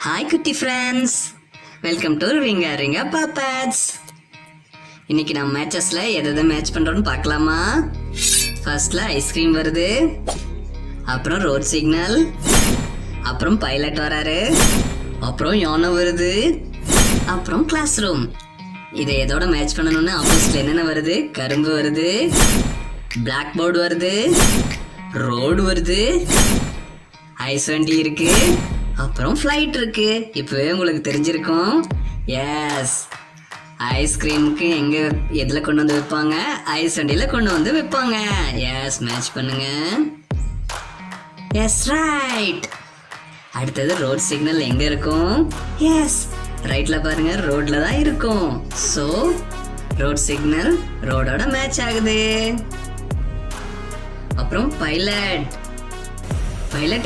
Hi குட்டி friends, welcome to Ringa ரிங்கா பாப்பாட்ஸ். இன்னைக்கு நம்ம மேட்சஸ்ல எதை மேட்ச் பண்றோம்னு பார்க்கலாமா? ஃபர்ஸ்ட்ல ஐஸ்கிரீம் வருது, அப்புறம் ரோட் சிக்னல், அப்புறம் பைலட் வராரு, அப்புறம் யோனோ வருது, அப்புறம் கிளாஸ் ரூம். இதை எதோட மேட்ச் பண்ணணும்னு ஆப்போசிட்ல என்னென்ன வருது? கரும்பு வருது, பிளாக் போர்டு வருது, ரோடு வருது, ஐஸ் வண்டி இருக்கு, அப்புறம் ஃப்ளைட் இருக்கு. இப்பவே உங்களுக்கு தெரிஞ்சிருக்கும். எஸ், ஐஸ்கிரீமுக்கு எங்க எதுல கொண்டு வந்து வைப்பாங்க? ஐஸ் வண்டியில கொண்டு வந்து வைப்பாங்க. எஸ், மேட்ச் பண்ணுங்க. Yes, right. அடுத்தது ரோட் சிக்னல் எங்க இருக்கும்? எஸ், ரைட்ல பாருங்க, ரோட்ல தான் இருக்கும். சோ ரோட் சிக்னல் ரோடோட மேட்ச் ஆகுது. அப்புறம் பைலட்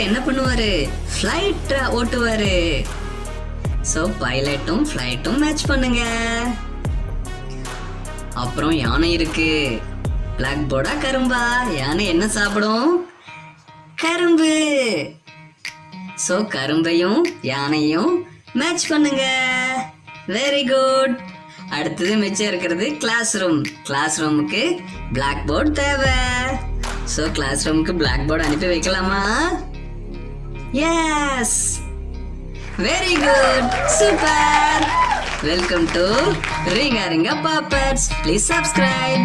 என்ன பண்ணுவாரு? ஃப்ளைட் ஓட்டுவாரு. சோ பைலட்டும் ஃப்ளைட்டும் மேட்ச் பண்ணுங்க. அப்புறம் யானை இருக்கு. பிளாக் போர்டா கரும்பா? யானை என்ன சாப்பிடும்? கரும்பு. சோ கரும்பையும் யானையும் மேட்ச் பண்ணுங்க. Very good. அடுத்தது மிச்சம் இருக்கிறது கிளாஸ் ரூம். கிளாஸ் ரூமுக்கு பிளாக் போர்டு தேவை. சோ கிளாஸ் ரூமுக்கு பிளாக் போர்டு அனுப்பி வைக்கலாமா? Yes, very good, super. Welcome to Ringa Ringa Puppets. Please subscribe.